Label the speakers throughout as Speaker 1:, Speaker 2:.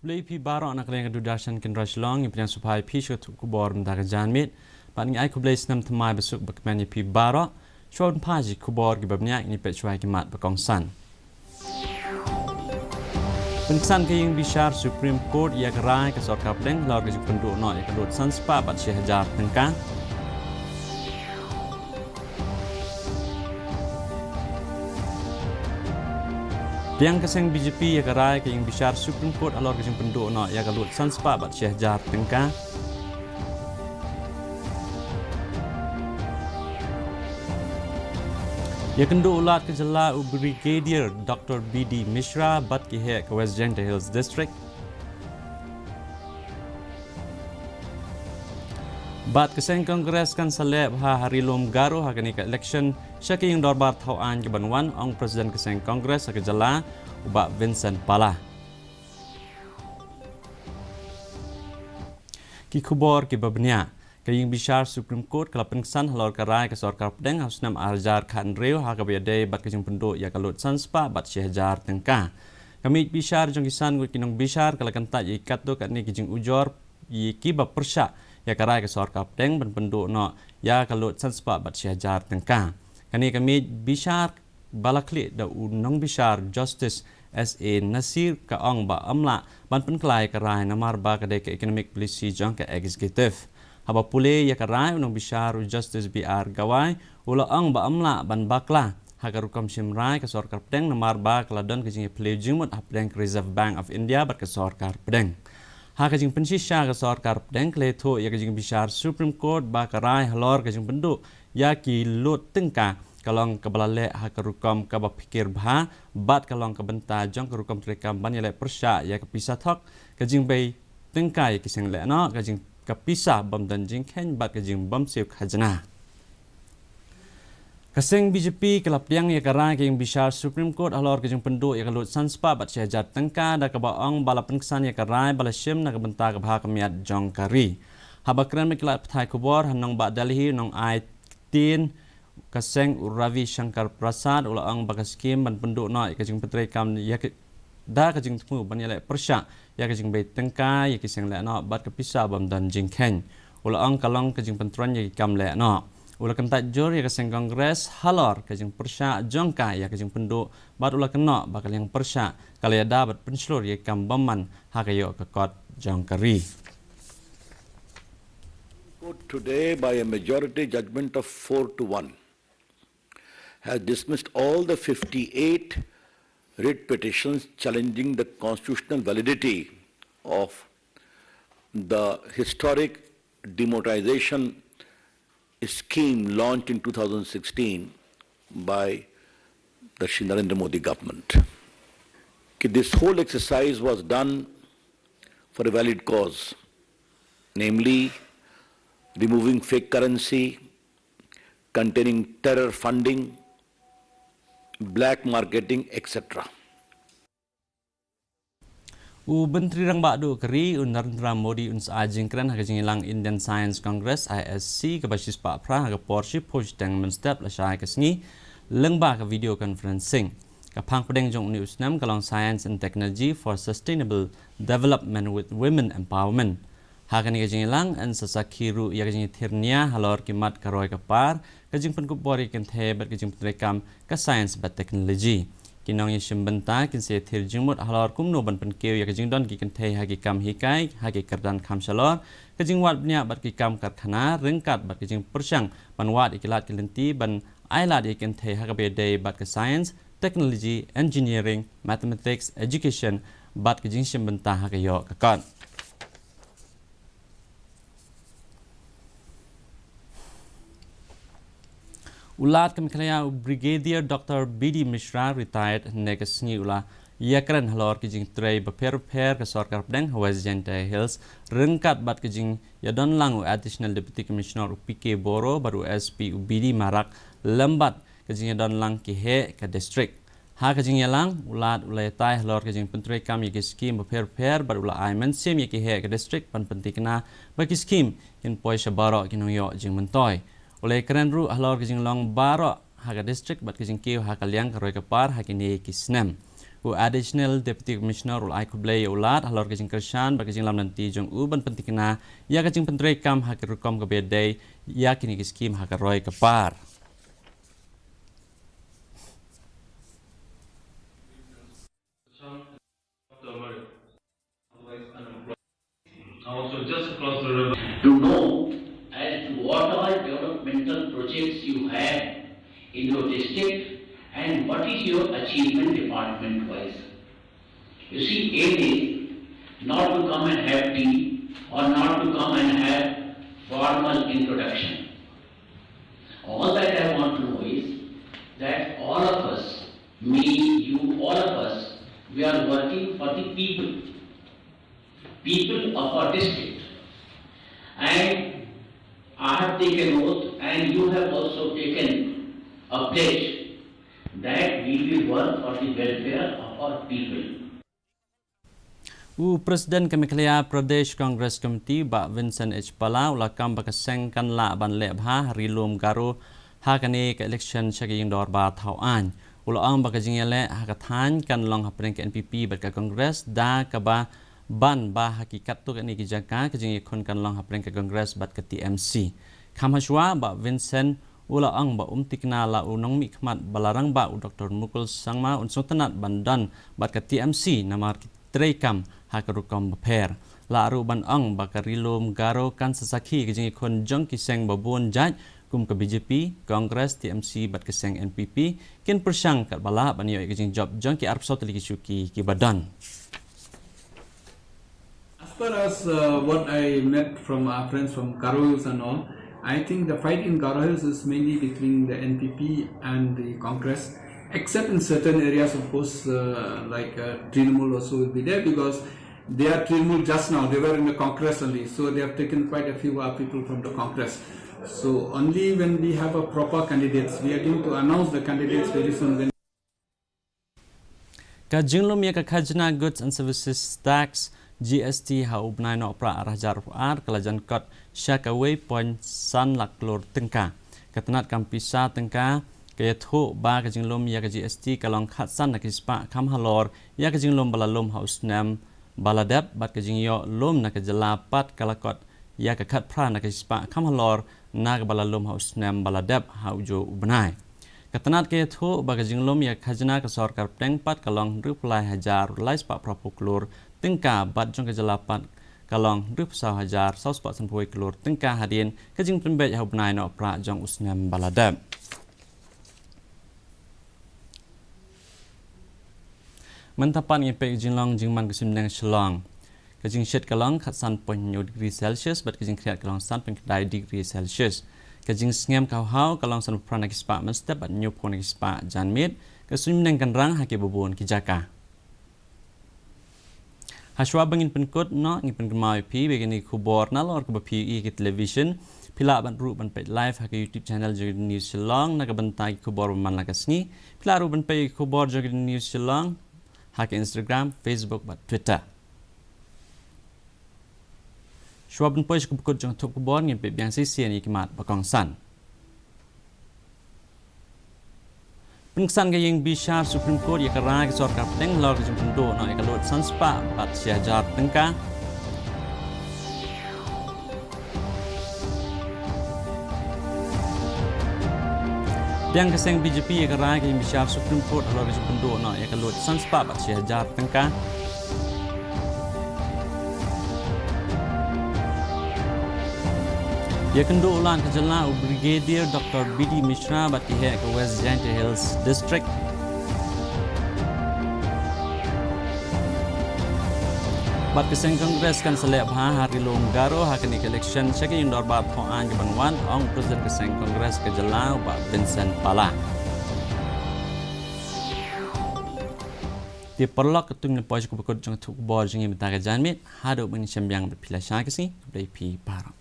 Speaker 1: Kublai pi barok nak leng kedudasan kin raslong yang supaya pi syut kubor mendaga janmit. Paling ai kublai senam temai besuk bakman pi barok. Syot paji kubor gibabnya ini pecuai kimat bekongsan. Penkesan ke yang bisyar Supreme Court ia kerai ke sorkap leng lor ke penduk no ia kelut sanspa bat Syahjar tengkang. Yang keseng BJP ia kerai ke yang bisyar Supreme Court alor ke penduk no ia kelut sanspa bat Syahjar tengkang. Ia kendu ulat ke jela Brigadier Dr. B.D. Mishra bat kihe ke West Jenta Hills District. Bat keseng Kongres kan salep hari lom garu hakani ke election syaki yang dorbar tauan ke banwan ong Presiden keseng Kongres ke jela ubak Vincent Pala. Ki kubor ki babnya Kaying bisyar Supreme Court kalau pengsan halor karai ke sorkar pedeng harus nam arjar kan reu hakabiade bat kejeng penduk ya kalut sanspa bat Syahjar tengkah. Kami bisyar jong kisan gut kinong bisyar kalau kentak ya ikat tu kat ni kejeng ujor ya kibab persyak ya karai ke sorkar pedeng ban penduk no ya kalut sanspa bat Syahjar tengkah. Kani kami bisyar balaklik da unong bisyar Justice S.A. Nasir ka ong ba amla ban penkelai karai namar ba kadai ke economic policy jong ke executive. Haba pule ya karai unong bisyar Justice B.R. Gawai ula ang ba amla ban bakla hagarukam simrai ke sorkar pedeng namar ba keladon kejing play jimut apdeng Reserve Bank of India bat ke sorkar pedeng. Ha kejing pensisya ke sorkar pedeng kleto ya kejing bisyar Supreme Court ba karai halor kejing penduk ya ki lut tengka kalong kebalale hagarukam ka pikir bah bat kalong kebenta jong kerukam trekam ban ya le persya ya kepisah thok kejing bay tengka ya kiseng le no kejing kapisah bam dan jingken bat kejing bam siu khajana. Kaseng BJP kelap yang ya karai ke yang bisyar Supreme Court alor kejing penduk ya kalut sanspa bat Syahjar tengka da kabaong bala penkesan ya karai bala syim na kebenta kabha kemiat jong kari. Haba keren mekilat petai kubor hanong bat Delhi nong ai tin kaseng Ravi Shankar Prasad ulaang bagas skim ban penduk no ya kejing petre kam ya da kejing temu ban ya le persyak ya kejing bay tengka ya kiseng le no bat kepisah bam dan jingken ulaang kalong kejing pentron ya kam le no ula kentat jor ya keseng Kongres halor kejing persyak jongka ya kejing penduk bat ula kena bakal yang persyak kalau ya dapat penslur ya kam baman hakayo ke kot jongkari.
Speaker 2: Today by a majority judgment of 4-1 has dismissed all the 58 writ petitions challenging the constitutional validity of the historic demonetization scheme launched in 2016 by the Shri Narendra Modi government. This whole exercise was done for a valid cause, namely removing fake currency, containing terror funding, black marketing, etc.
Speaker 1: Menteri Rang Bakdu Keri Narendra Modi uns ajing keren hagajing ilang Indian Science Congress ISC ke basis Pak Pra haga porsi push teng menstep la syai ke sengi lengba ke video conferencing ke pang pedeng jong news nam kalong Science and Technology for Sustainable Development with Women Empowerment. Hakani kejing ilang an sasakiru ya kejing tirnia halor kimat karoi kapar kejing penkupori kenthe bat kejing penrekam ke science bat technology kinong yishim benta kinse tirjimut halor kumno ban penkeu ya kejing don ki kenthe hagi kam hikai hagi kerdan kam shalor kejing wat bnya bat ki kam karkhana rengkat bat kejing persyang ban wat ikilat kilenti ban ailat ya kenthe hagabede bat ke science technology engineering mathematics education bat kejing shim benta hagayo kakon. Ulat kemikhlaya Brigadier Dr. B.D. Mishra retired negas ni ula yakran halor kijing tray beper ke sorkar pedeng West Jenta Hills rengkat bat kijing yadon lang additional deputy commissioner PK Boro baru SP BD Marak lembat kijing yadon lang kihe ke district ha kijing yalang ulat ulai tai halor kijing pentri kam yaki skim beper baru ula aiman sim yaki he ke district pan pentikna bagi skim in poi shabaro kinong yo jing mentoy oleh keren ru halor kejing long baro haga district bat kejing kiu hakaliang karoi kapar hakini kisnem Additional Deputy Commissioner Ulai Kublai Ulat halor kajing kersan bagajing lam nanti jong ban pentikna ya kajing pentrai kam hakirukom kabedai ya kini skim hakaroi kepar.
Speaker 3: Also just across the river. To know as to what all developmental projects you have in your district and what is your achievement department wise. You see, aim is not to come and have tea or not to come and have formal introduction. All that I want to know is that all of us, me, you, all of us, we are working for the people of our district. And I have taken oath and you have also taken a pledge that we will work for the welfare of our people.
Speaker 1: Presiden Kemiklia Pradesh Congress Committee Bak Vincent H. Pala ulakam bakasengkan la ban lebha rilum garu hakani ke election syaging dor ba tauan. Ulang bakajingele hakathan kan long hapren ke NPP berka Congress da kaba ban ba hakikat tu ni kijaka kajing ikon kan long hapren ke Congress bat ke TMC. Kamhaswa Bak Vincent ulang ba tikna la unong mikmat balarang ba Dr. Mukul Sangma unsung tenat bandan bat ke TMC namar Treikam hakarukom beper. Laru ban ang bakarilum garo kan sesaki kejing ikon jong kiseng babun jaj kum ke BJP, Kongres, TMC bat keseng NPP kin persang kat bala ban yo kejing job jong ki arp sot lagi syuki ki badan.
Speaker 4: As far as what I met from our friends from Garo Hills and all, I think the fight in Garo Hills is mainly between the NPP and the Congress. Except in certain areas, of course, like Trinamool also will be there because they are Trinamool just now. They were in the Congress only, so they have taken quite a few people from the Congress. So only when we have a proper candidates, we are going to announce the candidates very soon. When
Speaker 1: Kajinglum ya Khajna Goods and Services Tax GST ha ubnai no pra arah jar kelajan kot Shakaway point san laklor tengka. Katanat kampisa tengka kaya thu ba kajinglum ya GST kalong khatsan nakispa kam halor ya kajinglum balalum hausnam baladab bat kajingyo lum nakajalapat kalakot ya kakat pra nakispa kam halor nag balalum hausnam baladab haujo ubnai. Katanat kaya thu ba kajinglum ya khajna ka sarkar pengpat kalong ruplai hajar lais pa prapuklur tengka bat jong kajalapat kalong rup saw hajar saw spot sanpoi klur tengka hadin kajing pembet haubnai no pra jong usnam baladab. Mentapan ngepek jinglong jingman kesimnang shalong. Kajing shed kalong khatsan point degree Celsius bat kajing kriat kalong san point degree Celsius. Kajing ngem kau hau kalong san prana kispa mestep bat nyup kona kispa janmit kesimnang kanrang hake bubun kijaka. Haswa bangin penkut no ngipen kemau pi begini kubor nalor ke PE ke television pila ban ru ban pet live hake YouTube channel jadi news shalong naga bentai kubor man lagasni pila ru ban pet kubor jadi news shalong hake Instagram, Facebook, dan Twitter. Shua ben pois kubukut jong tuk kubor ngin pe biang sisi ni kimat bakong san. Pengsan gayeng bishar Supreme Court ya kerana ke sorkar peteng lor ke jempun do na ekalut sanspa bat siajar tengka. Biang keseng BJP ya kerana ke bishar Supreme Court lor ke jempun do na ekalut sanspa bat siajar tengka. Ya kendo ulan kejala Brigadier Dr. BD Mishra bat kihek ke West Giant Hills District. Bat keseng Kongres kan selep hari longgaro hakani election syaki indor bat hoan ke banwan ong Presiden keseng Kongres kejala Pak Vincent Pala. Di perlok ketung ni poj kubekut jong tuk bor jeng imita ke janmit hadu meni sembiang berpilih syakisi dari pi parang.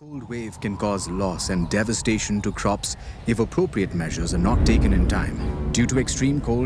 Speaker 5: Cold wave can cause loss and devastation to crops if appropriate measures are not taken in time. Due to extreme cold